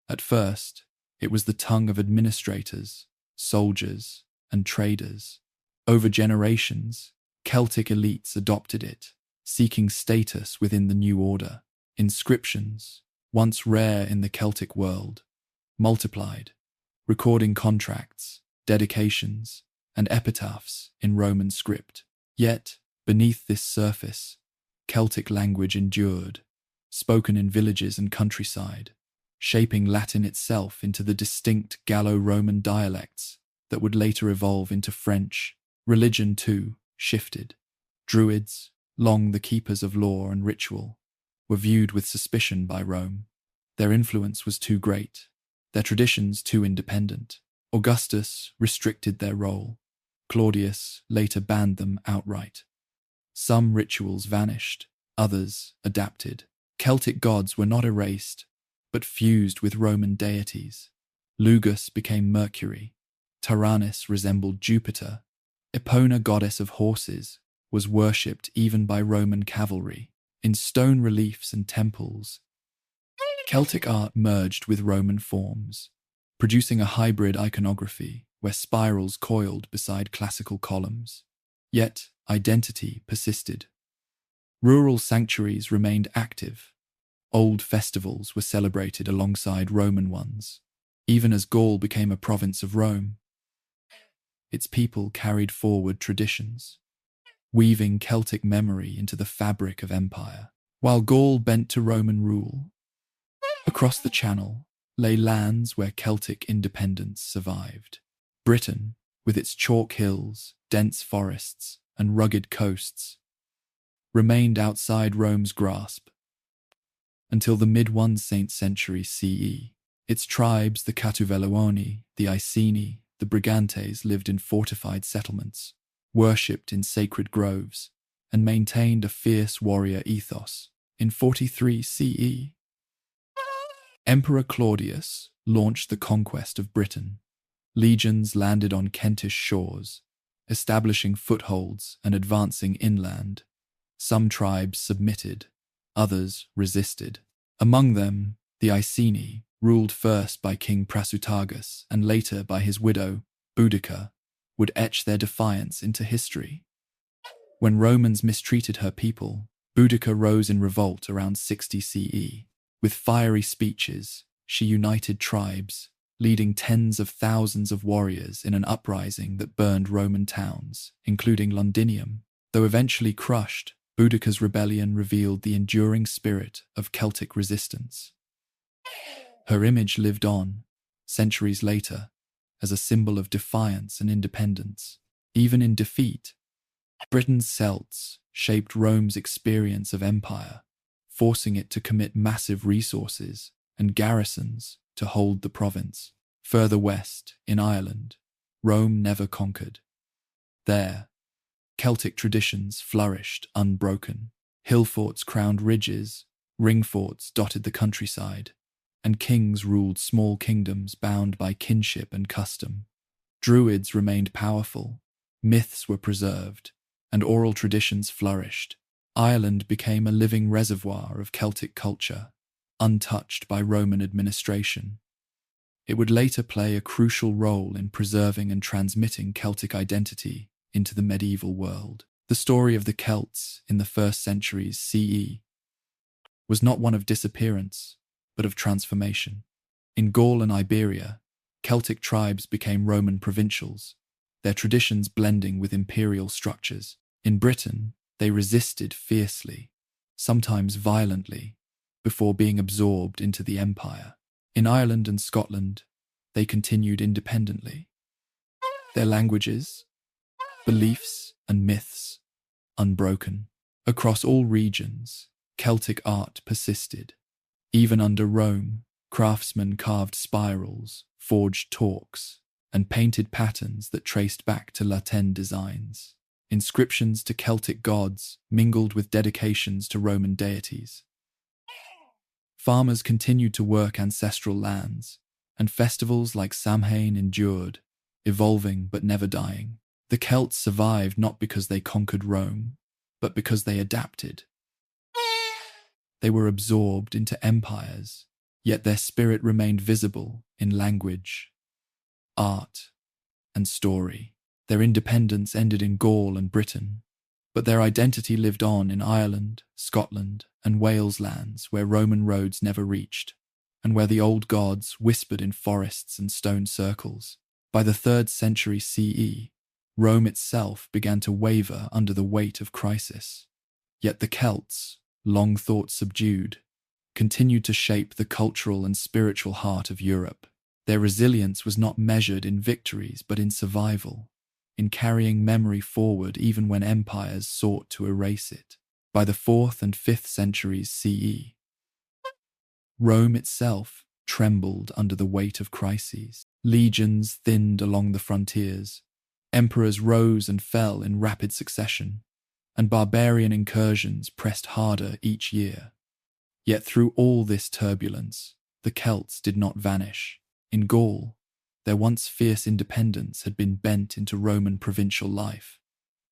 At first, it was the tongue of administrators, soldiers, and traders. Over generations, Celtic elites adopted it, seeking status within the new order. Inscriptions, once rare in the Celtic world, multiplied, recording contracts, dedications, and epitaphs in Roman script. Yet, beneath this surface, Celtic language endured, spoken in villages and countryside, shaping Latin itself into the distinct Gallo-Roman dialects that would later evolve into French. Religion, too, shifted. Druids, long the keepers of law and ritual, were viewed with suspicion by Rome. Their influence was too great, their traditions too independent. Augustus restricted their role. Claudius later banned them outright. Some rituals vanished, others adapted. Celtic gods were not erased, but fused with Roman deities. Lugus became Mercury. Taranis resembled Jupiter. Epona, goddess of horses, was worshipped even by Roman cavalry. In stone reliefs and temples, Celtic art merged with Roman forms, producing a hybrid iconography where spirals coiled beside classical columns. Yet, identity persisted. Rural sanctuaries remained active. Old festivals were celebrated alongside Roman ones. Even as Gaul became a province of Rome, its people carried forward traditions, weaving Celtic memory into the fabric of empire. While Gaul bent to Roman rule, across the Channel lay lands where Celtic independence survived. Britain, with its chalk hills, dense forests, and rugged coasts, remained outside Rome's grasp until the mid-1st century CE. Its tribes, the Catuvellauni, the Iceni, the Brigantes, lived in fortified settlements, worshipped in sacred groves, and maintained a fierce warrior ethos. In 43 CE, Emperor Claudius launched the conquest of Britain. Legions landed on Kentish shores, establishing footholds and advancing inland. Some tribes submitted, others resisted. Among them, the Iceni, ruled first by King Prasutagus and later by his widow, Boudica, would etch their defiance into history. When Romans mistreated her people, Boudica rose in revolt around 60 CE. With fiery speeches, she united tribes, leading tens of thousands of warriors in an uprising that burned Roman towns, including Londinium. Though eventually crushed, Boudica's rebellion revealed the enduring spirit of Celtic resistance. Her image lived on, centuries later, as a symbol of defiance and independence. Even in defeat, Britain's Celts shaped Rome's experience of empire, forcing it to commit massive resources and garrisons to hold the province. Further west, in Ireland, Rome never conquered. There, Celtic traditions flourished unbroken. Hill forts crowned ridges, ring forts dotted the countryside, and kings ruled small kingdoms bound by kinship and custom. Druids remained powerful, myths were preserved, and oral traditions flourished. Ireland became a living reservoir of Celtic culture, untouched by Roman administration. It would later play a crucial role in preserving and transmitting Celtic identity into the medieval world. The story of the Celts in the first centuries CE was not one of disappearance, but of transformation. In Gaul and Iberia, Celtic tribes became Roman provincials, their traditions blending with imperial structures. In Britain, they resisted fiercely, sometimes violently, before being absorbed into the empire. In Ireland and Scotland, they continued independently. Their languages, beliefs, and myths unbroken. Across all regions, Celtic art persisted. Even under Rome, craftsmen carved spirals, forged torques, and painted patterns that traced back to Latin designs. Inscriptions to Celtic gods mingled with dedications to Roman deities. Farmers continued to work ancestral lands, and festivals like Samhain endured, evolving but never dying. The Celts survived not because they conquered Rome, but because they adapted. They were absorbed into empires, yet their spirit remained visible in language, art, and story. Their independence ended in Gaul and Britain, but their identity lived on in Ireland, Scotland, and Wales lands where Roman roads never reached, and where the old gods whispered in forests and stone circles. By the 3rd century CE, Rome itself began to waver under the weight of crisis. Yet the Celts, long thought subdued, continued to shape the cultural and spiritual heart of Europe. Their resilience was not measured in victories but in survival, in carrying memory forward even when empires sought to erase it. By the 4th and 5th centuries CE, Rome itself trembled under the weight of crises. Legions thinned along the frontiers, emperors rose and fell in rapid succession, and barbarian incursions pressed harder each year. Yet through all this turbulence, the Celts did not vanish. In Gaul, their once fierce independence had been bent into Roman provincial life,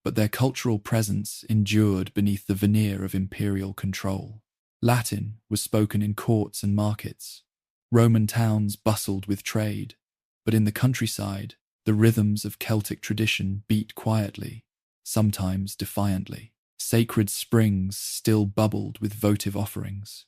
but their cultural presence endured beneath the veneer of imperial control. Latin was spoken in courts and markets. Roman towns bustled with trade, but in the countryside, the rhythms of Celtic tradition beat quietly, sometimes defiantly. Sacred springs still bubbled with votive offerings.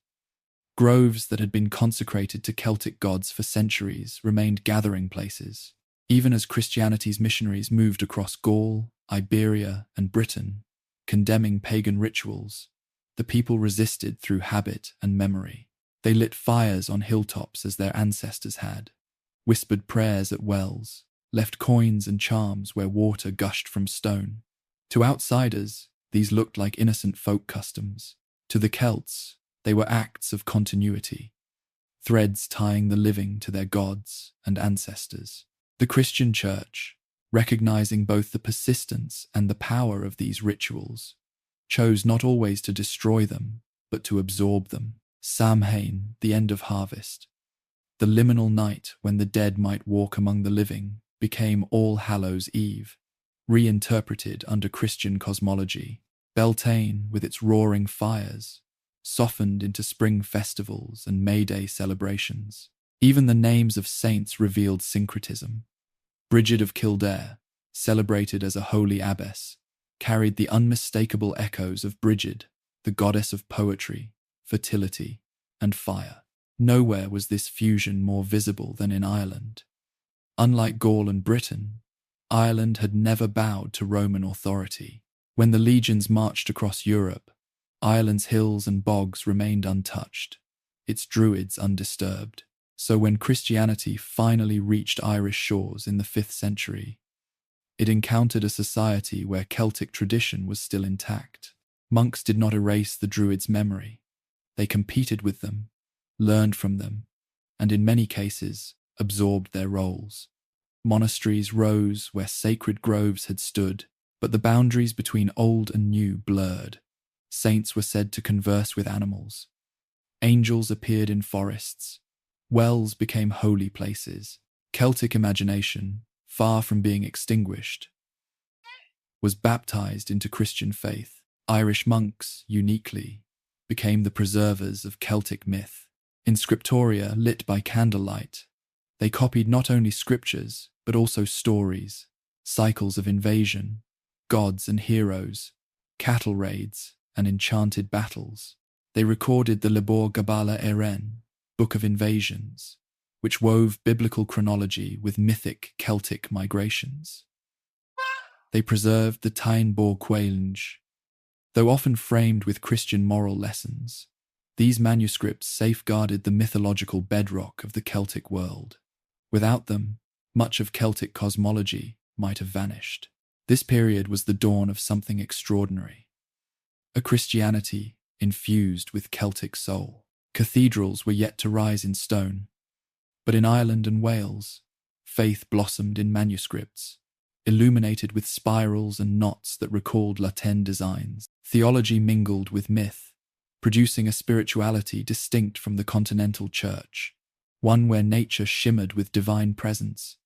Groves that had been consecrated to Celtic gods for centuries remained gathering places. Even as Christianity's missionaries moved across Gaul, Iberia, and Britain, condemning pagan rituals, the people resisted through habit and memory. They lit fires on hilltops as their ancestors had, whispered prayers at wells, left coins and charms where water gushed from stone. To outsiders, these looked like innocent folk customs. To the Celts, they were acts of continuity, threads tying the living to their gods and ancestors. The Christian Church, recognizing both the persistence and the power of these rituals, chose not always to destroy them, but to absorb them. Samhain, the end of harvest, the liminal night when the dead might walk among the living, became All Hallows' Eve, reinterpreted under Christian cosmology. Beltane, with its roaring fires, softened into spring festivals and May Day celebrations. Even the names of saints revealed syncretism. Bridget of Kildare, celebrated as a holy abbess, carried the unmistakable echoes of Brigid, the goddess of poetry, fertility, and fire. Nowhere was this fusion more visible than in Ireland. Unlike Gaul and Britain, Ireland had never bowed to Roman authority. When the legions marched across Europe, Ireland's hills and bogs remained untouched, its druids undisturbed. So when Christianity finally reached Irish shores in the 5th century, it encountered a society where Celtic tradition was still intact. Monks did not erase the druids' memory. They competed with them, learned from them, and in many cases, absorbed their roles. Monasteries rose where sacred groves had stood, but the boundaries between old and new blurred. Saints were said to converse with animals. Angels appeared in forests. Wells became holy places. Celtic imagination, far from being extinguished, was baptized into Christian faith. Irish monks, uniquely, became the preservers of Celtic myth. In scriptoria lit by candlelight, they copied not only scriptures, but also stories, cycles of invasion, gods and heroes, cattle raids, and enchanted battles. They recorded the Libor Gabala Eren, Book of Invasions, which wove biblical chronology with mythic Celtic migrations. They preserved the Tain Bor Quailnge. Though often framed with Christian moral lessons, these manuscripts safeguarded the mythological bedrock of the Celtic world. Without them, much of Celtic cosmology might have vanished. This period was the dawn of something extraordinary, a Christianity infused with Celtic soul. Cathedrals were yet to rise in stone, but in Ireland and Wales, faith blossomed in manuscripts, illuminated with spirals and knots that recalled Latin designs. Theology mingled with myth, producing a spirituality distinct from the continental church, one where nature shimmered with divine presence,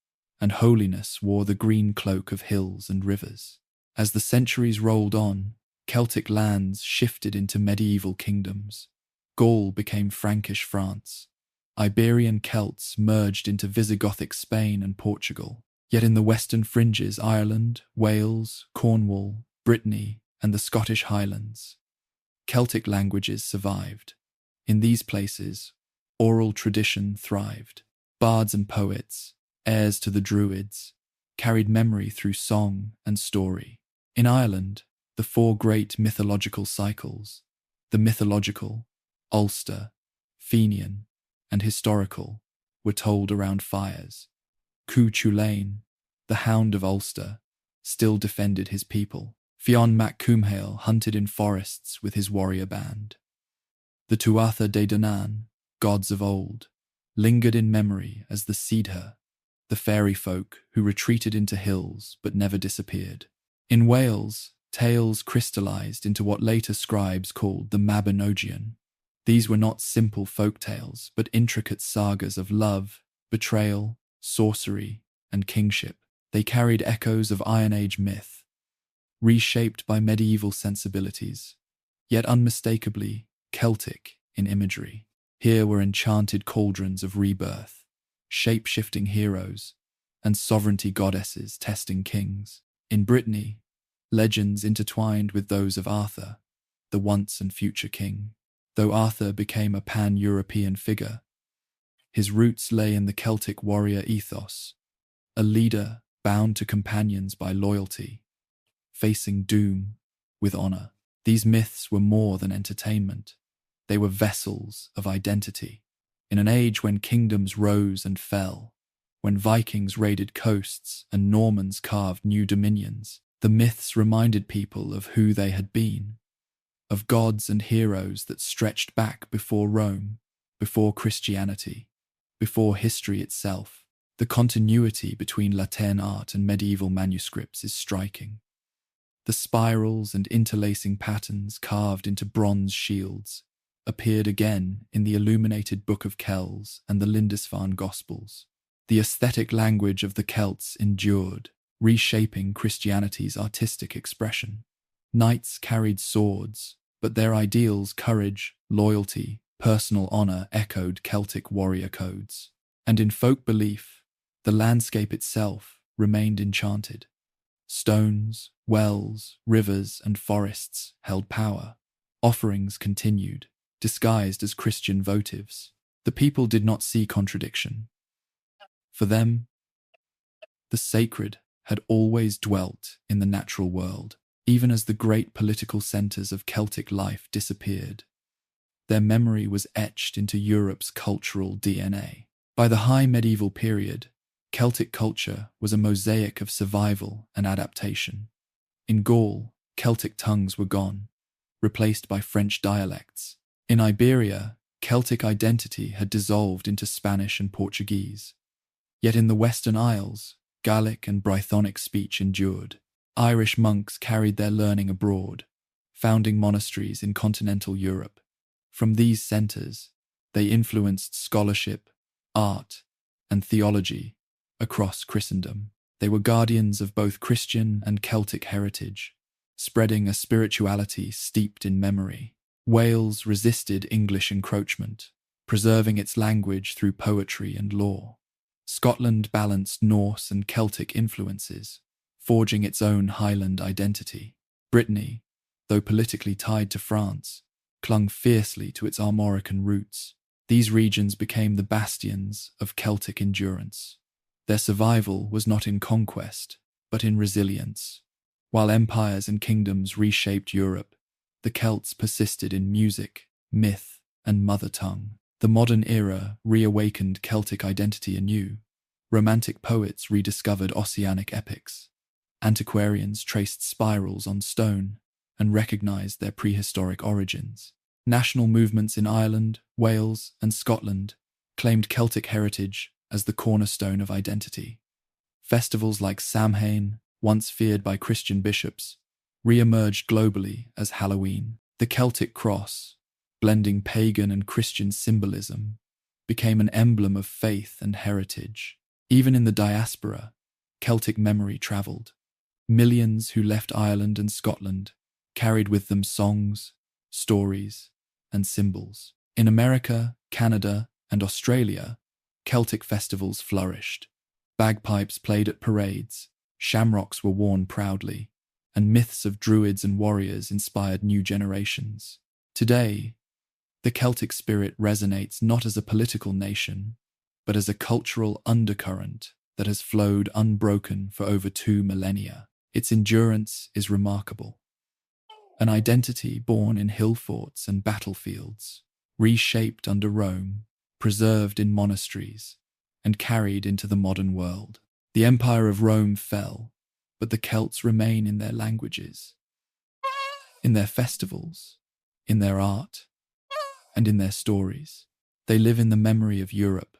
and holiness wore the green cloak of hills and rivers. As the centuries rolled on, Celtic lands shifted into medieval kingdoms. Gaul became Frankish France. Iberian Celts merged into Visigothic Spain and Portugal. Yet in the western fringes, Ireland, Wales, Cornwall, Brittany, and the Scottish highlands, Celtic languages survived. In these places, oral tradition thrived. Bards and poets, heirs to the druids, carried memory through song and story. In Ireland, the 4 great mythological cycles, the mythological, Ulster, Fenian, and historical, were told around fires. Cú Chulainn, the Hound of Ulster, still defended his people. Fionn mac Cumhaill hunted in forests with his warrior band. The Tuatha De Danann, gods of old, lingered in memory as the Sidhe, the fairy folk who retreated into hills but never disappeared. In Wales, tales crystallized into what later scribes called the Mabinogion. These were not simple folk tales, but intricate sagas of love, betrayal, sorcery, and kingship. They carried echoes of Iron Age myth, reshaped by medieval sensibilities, yet unmistakably Celtic in imagery. Here were enchanted cauldrons of rebirth, shape-shifting heroes, and sovereignty goddesses testing kings. In Brittany, legends intertwined with those of Arthur, the once and future king. Though Arthur became a pan-European figure, his roots lay in the Celtic warrior ethos, a leader bound to companions by loyalty, facing doom with honor. These myths were more than entertainment. They were vessels of identity. In an age when kingdoms rose and fell, when Vikings raided coasts and Normans carved new dominions, the myths reminded people of who they had been, of gods and heroes that stretched back before Rome, before Christianity, before history itself. The continuity between Latin art and medieval manuscripts is striking. The spirals and interlacing patterns carved into bronze shields appeared again in the illuminated Book of Kells and the Lindisfarne Gospels. The aesthetic language of the Celts endured, reshaping Christianity's artistic expression. Knights carried swords, but their ideals, courage, loyalty, personal honor, echoed Celtic warrior codes. And in folk belief, the landscape itself remained enchanted. Stones, wells, rivers, and forests held power. Offerings continued, disguised as Christian votives. The people did not see contradiction. For them, the sacred had always dwelt in the natural world, even as the great political centres of Celtic life disappeared. Their memory was etched into Europe's cultural DNA. By the high medieval period, Celtic culture was a mosaic of survival and adaptation. In Gaul, Celtic tongues were gone, replaced by French dialects. In Iberia, Celtic identity had dissolved into Spanish and Portuguese. Yet in the Western Isles, Gaelic and Brythonic speech endured. Irish monks carried their learning abroad, founding monasteries in continental Europe. From these centres, they influenced scholarship, art, and theology across Christendom. They were guardians of both Christian and Celtic heritage, spreading a spirituality steeped in memory. Wales resisted English encroachment, preserving its language through poetry and law. Scotland balanced Norse and Celtic influences, forging its own Highland identity. Brittany, though politically tied to France, clung fiercely to its Armorican roots. These regions became the bastions of Celtic endurance. Their survival was not in conquest, but in resilience. While empires and kingdoms reshaped Europe, the Celts persisted in music, myth, and mother tongue. The modern era reawakened Celtic identity anew. Romantic poets rediscovered Ossianic epics. Antiquarians traced spirals on stone and recognized their prehistoric origins. National movements in Ireland, Wales, and Scotland claimed Celtic heritage as the cornerstone of identity. Festivals like Samhain, once feared by Christian bishops, re-emerged globally as Halloween. The Celtic cross, blending pagan and Christian symbolism, became an emblem of faith and heritage. Even in the diaspora, Celtic memory travelled. Millions who left Ireland and Scotland carried with them songs, stories, and symbols. In America, Canada, and Australia, Celtic festivals flourished. Bagpipes played at parades, shamrocks were worn proudly, and myths of druids and warriors inspired new generations. Today, the Celtic spirit resonates not as a political nation, but as a cultural undercurrent that has flowed unbroken for over 2 millennia. Its endurance is remarkable. An identity born in hill forts and battlefields, reshaped under Rome, preserved in monasteries, and carried into the modern world. The Empire of Rome fell, but the Celts remain in their languages, in their festivals, in their art, and in their stories. They live in the memory of Europe,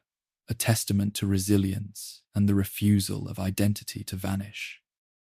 a testament to resilience and the refusal of identity to vanish.